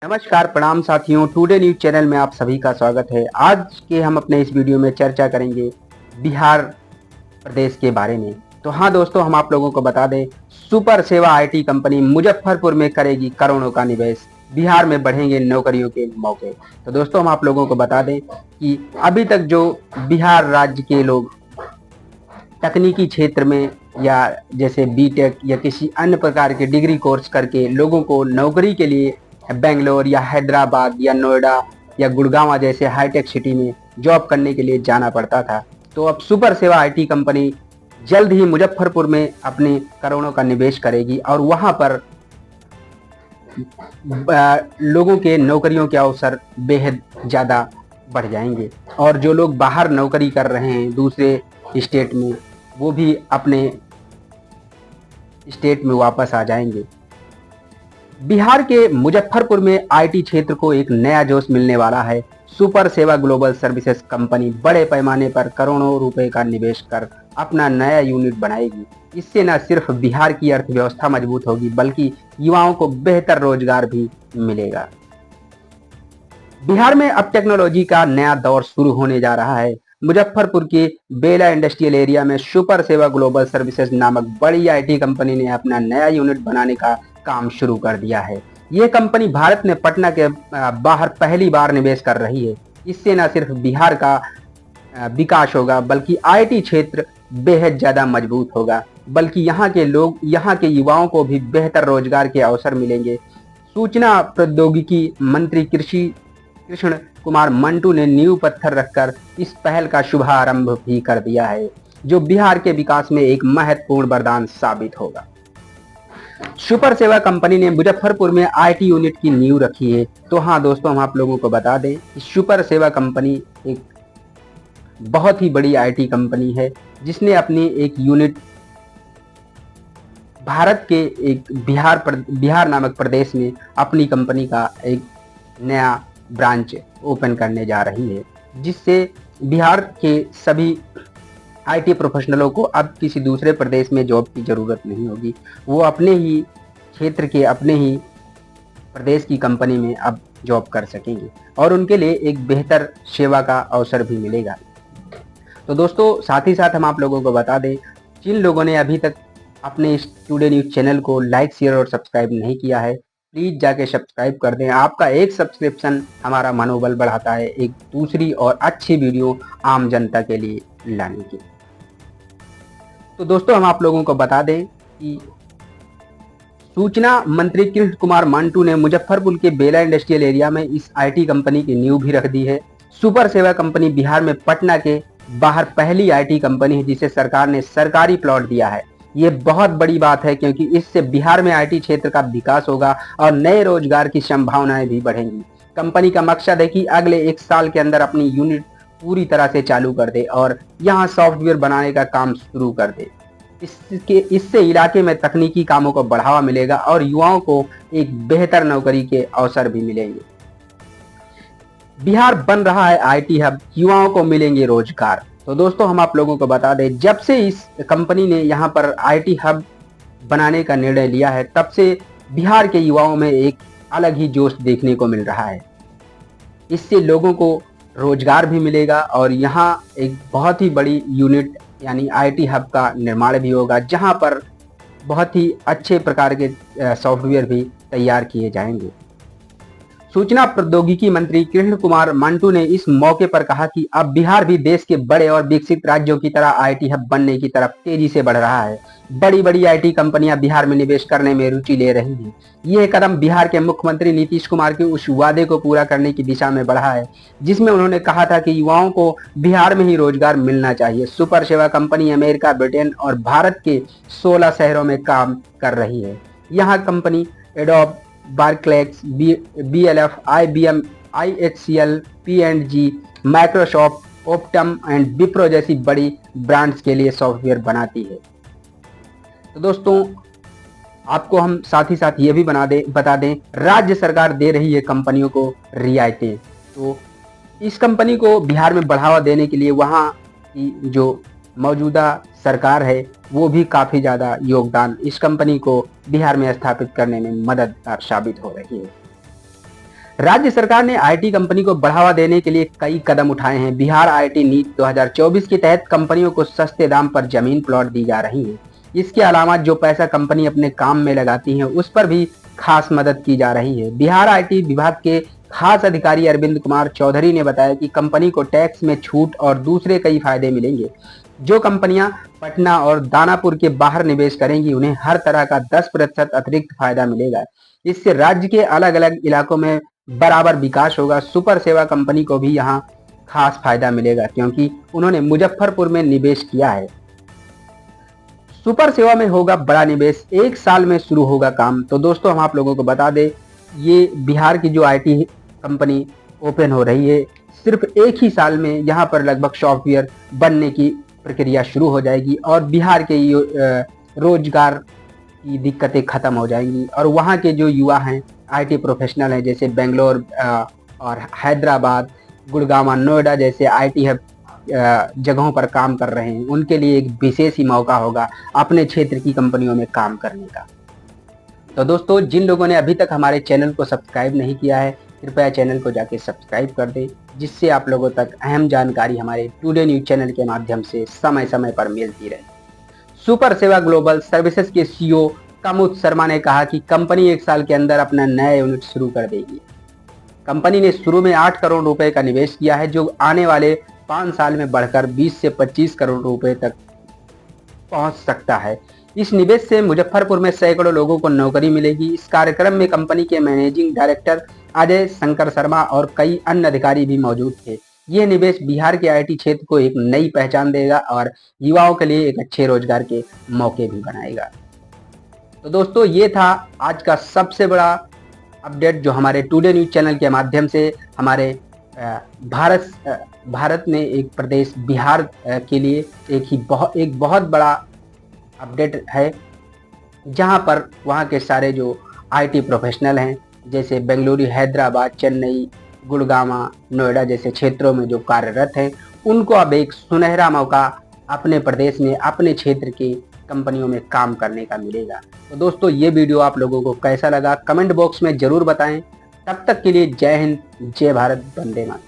नमस्कार प्रणाम साथियों, टुडे न्यूज चैनल में आप सभी का स्वागत है। आज के हम अपने इस वीडियो में चर्चा करेंगे बिहार प्रदेश के बारे में। तो हाँ दोस्तों, हम आप लोगों को बता दें, सुपर सेवा आईटी कंपनी मुजफ्फरपुर में करेगी करोड़ों का निवेश, बिहार में बढ़ेंगे नौकरियों के मौके। तो दोस्तों, हम आप लोगों को बता दें कि अभी तक जो बिहार राज्य के लोग तकनीकी क्षेत्र में या जैसे बीटेक या किसी अन्य प्रकार के डिग्री कोर्स करके लोगों को नौकरी के लिए बेंगलोर या हैदराबाद या नोएडा या गुड़गांव जैसे हाईटेक सिटी में जॉब करने के लिए जाना पड़ता था, तो अब सुपर सेवा आईटी कंपनी जल्द ही मुजफ्फरपुर में अपने करोड़ों का निवेश करेगी और वहां पर लोगों के नौकरियों के अवसर बेहद ज़्यादा बढ़ जाएंगे और जो लोग बाहर नौकरी कर रहे हैं दूसरे स्टेट में, वो भी अपने स्टेट में वापस आ जाएंगे। बिहार के मुजफ्फरपुर में आईटी क्षेत्र को एक नया जोश मिलने वाला है। सुपर सेवा ग्लोबल सर्विसेज कंपनी बड़े पैमाने पर करोड़ों रुपए का निवेश कर अपना नया यूनिट बनाएगी। इससे न सिर्फ बिहार की अर्थव्यवस्था मजबूत होगी बल्कि युवाओं को बेहतर रोजगार भी मिलेगा। बिहार में अब टेक्नोलॉजी का नया दौर शुरू होने जा रहा है। मुजफ्फरपुर के बेला इंडस्ट्रियल एरिया में सुपर सेवा ग्लोबल सर्विसेज नामक बड़ी आईटी कंपनी ने अपना नया यूनिट बनाने का काम शुरू कर दिया है। यह कंपनी भारत में पटना के बाहर पहली बार निवेश कर रही है। इससे न सिर्फ बिहार का विकास होगा बल्कि आईटी क्षेत्र बेहद ज्यादा मजबूत होगा, बल्कि यहाँ के लोग, यहाँ के युवाओं को भी बेहतर रोजगार के अवसर मिलेंगे। सूचना प्रौद्योगिकी मंत्री कृष्ण कुमार मंटू ने नींव पत्थर रखकर इस पहल का शुभारंभ भी कर दिया है, जो बिहार के विकास में एक महत्वपूर्ण वरदान साबित होगा। सुपर सेवा कंपनी ने मुजफ्फरपुर में आईटी यूनिट की नींव रखी है। तो हाँ दोस्तों, हम आप लोगों को बता दें कि सुपर सेवा कंपनी एक बहुत ही बड़ी आईटी कंपनी है, जिसने अपनी एक यूनिट भारत के एक बिहार नामक प्रदेश में अपनी कंपनी का एक नया ब्रांच ओपन करने जा रही है, जिससे बिहार के सभी आईटी प्रोफेशनलों को अब किसी दूसरे प्रदेश में जॉब की ज़रूरत नहीं होगी। वो अपने ही क्षेत्र के, अपने ही प्रदेश की कंपनी में अब जॉब कर सकेंगे और उनके लिए एक बेहतर सेवा का अवसर भी मिलेगा। तो दोस्तों, साथ ही साथ हम आप लोगों को बता दें, जिन लोगों ने अभी तक अपने इस टुडे न्यूज़ चैनल को लाइक, शेयर और सब्सक्राइब नहीं किया है, प्लीज़ जाके सब्सक्राइब कर दें। आपका एक सब्सक्रिप्शन हमारा मनोबल बढ़ाता है एक दूसरी और अच्छी वीडियो आम जनता के लिए लाने की। तो दोस्तों, हम आप लोगों को बता दें कि सूचना मंत्री कृष्ण कुमार मंटू ने मुजफ्फरपुर के बेला इंडस्ट्रियल एरिया में इस आईटी कंपनी की नींव भी रख दी है। सुपर सेवा कंपनी बिहार में पटना के बाहर पहली आईटी कंपनी है जिसे सरकार ने सरकारी प्लॉट दिया है। ये बहुत बड़ी बात है क्योंकि इससे बिहार में आईटी क्षेत्र का विकास होगा और नए रोजगार की संभावनाएं भी बढ़ेंगी। कंपनी का मकसद है कि अगले 1 साल के अंदर अपनी यूनिट पूरी तरह से चालू कर दे और यहाँ सॉफ्टवेयर बनाने का काम शुरू कर दे। इससे इलाके में तकनीकी कामों को बढ़ावा मिलेगा और युवाओं को एक बेहतर नौकरी के अवसर भी मिलेंगे। बिहार बन रहा है आईटी हब, युवाओं को मिलेंगे रोजगार। तो दोस्तों, हम आप लोगों को बता दें, जब से इस कंपनी ने यहाँ पर आईटी हब बनाने का निर्णय लिया है, तब से बिहार के युवाओं में एक अलग ही जोश देखने को मिल रहा है। इससे लोगों को रोजगार भी मिलेगा और यहाँ एक बहुत ही बड़ी यूनिट यानी आईटी हब का निर्माण भी होगा, जहाँ पर बहुत ही अच्छे प्रकार के सॉफ्टवेयर भी तैयार किए जाएंगे। सूचना प्रौद्योगिकी मंत्री कृष्ण कुमार मंटू ने इस मौके पर कहा कि अब बिहार भी देश के बड़े और विकसित राज्यों की तरह आईटी हब बनने की तरफ तेजी से बढ़ रहा है। बड़ी बड़ी आईटी कंपनियां बिहार में निवेश करने में रुचि ले रही हैं। यह कदम बिहार के मुख्यमंत्री नीतीश कुमार के उस वादे को पूरा करने की दिशा में बढ़ा है, जिसमें उन्होंने कहा था कि युवाओं को बिहार में ही रोजगार मिलना चाहिए। सुपर सेवा कंपनी अमेरिका, ब्रिटेन और भारत के 16 शहरों में काम कर रही है। यहाँ company Adobe, Barclays, BLF, IBM, IHCL, P&G, Microsoft, Optum and Wipro जैसी बड़ी ब्रांड्स के लिए सॉफ्टवेयर बनाती है। तो दोस्तों, आपको हम साथ ही साथ ये भी बता दें, राज्य सरकार दे रही है कंपनियों को रियायतें। तो इस कंपनी को बिहार में बढ़ावा देने के लिए वहाँ की जो मौजूदा सरकार है वो भी काफ़ी ज़्यादा योगदान इस कंपनी को बिहार में स्थापित करने में मददगार साबित हो रही है। राज्य सरकार ने आईटी कंपनी को बढ़ावा देने के लिए कई कदम उठाए हैं। बिहार आईटी नीति 2024 के तहत कंपनियों को सस्ते दाम पर जमीन प्लॉट दी जा रही है। इसके अलावा जो पैसा कंपनी अपने काम में लगाती है उस पर भी खास मदद की जा रही है। बिहार आईटी विभाग के खास अधिकारी अरविंद कुमार चौधरी ने बताया कि कंपनी को टैक्स में छूट और दूसरे कई फायदे मिलेंगे। जो कंपनियां पटना और दानापुर के बाहर निवेश करेंगी उन्हें हर तरह का 10% अतिरिक्त फायदा मिलेगा। इससे राज्य के अलग अलग इलाकों में बराबर विकास होगा। सुपर सेवा कंपनी को भी यहाँ खास फायदा मिलेगा क्योंकि उन्होंने मुजफ्फरपुर में निवेश किया है। सुपर सेवा में होगा बड़ा निवेश, 1 साल में शुरू होगा काम। तो दोस्तों हम आप लोगों को बता दें, ये बिहार की जो आईटी कंपनी ओपन हो रही है, सिर्फ 1 ही साल में यहाँ पर लगभग सॉफ्टवेयर बनने की प्रक्रिया शुरू हो जाएगी और बिहार के रोजगार की दिक्कतें खत्म हो जाएंगी और वहाँ के जो युवा हैं, आईटी प्रोफेशनल हैं, जैसे बेंगलोर और हैदराबाद, गुड़गांव, नोएडा जैसे आईटी हब जगहों पर काम कर रहे हैं, उनके लिए एक विशेष ही मौका होगा अपने क्षेत्र की कंपनियों में काम करने का। तो दोस्तों, जिन लोगों ने अभी तक हमारे चैनल को सब्सक्राइब नहीं किया है, कृपया चैनल को जाके सब्सक्राइब कर दें, जिससे आप लोगों तक अहम जानकारी हमारे टुडे न्यूज चैनल के माध्यम से समय समय पर मिलती रहे। सुपर सेवा ग्लोबल सर्विसेज के सीईओ कामुद शर्मा ने कहा कि कंपनी 1 साल के अंदर अपना नया यूनिट शुरू कर देगी। कंपनी ने शुरू में 8 करोड़ रुपए का निवेश किया है, जो आने वाले 5 साल में बढ़कर 20 से 25 करोड़ रुपए तक पहुंच सकता है। इस निवेश से मुजफ्फरपुर में सैकड़ों लोगों को नौकरी मिलेगी। इस कार्यक्रम में कंपनी के मैनेजिंग डायरेक्टर अजय शंकर शर्मा और कई अन्य अधिकारी भी मौजूद थे। यह निवेश बिहार के आईटी क्षेत्र को एक नई पहचान देगा और युवाओं के लिए एक अच्छे रोजगार के मौके भी बनाएगा। तो दोस्तों, ये था आज का सबसे बड़ा अपडेट जो हमारे टुडे न्यूज चैनल के माध्यम से हमारे भारत में एक प्रदेश बिहार के लिए एक बहुत बड़ा अपडेट है, जहां पर वहां के सारे जो आईटी प्रोफेशनल हैं, जैसे बेंगलुरु, हैदराबाद, चेन्नई, गुड़गांव, नोएडा जैसे क्षेत्रों में जो कार्यरत हैं, उनको अब एक सुनहरा मौका अपने प्रदेश में, अपने क्षेत्र की कंपनियों में काम करने का मिलेगा। तो दोस्तों, ये वीडियो आप लोगों को कैसा लगा कमेंट बॉक्स में जरूर बताएं। तब तक के लिए जय हिंद, जय भारत, वंदे मातरम।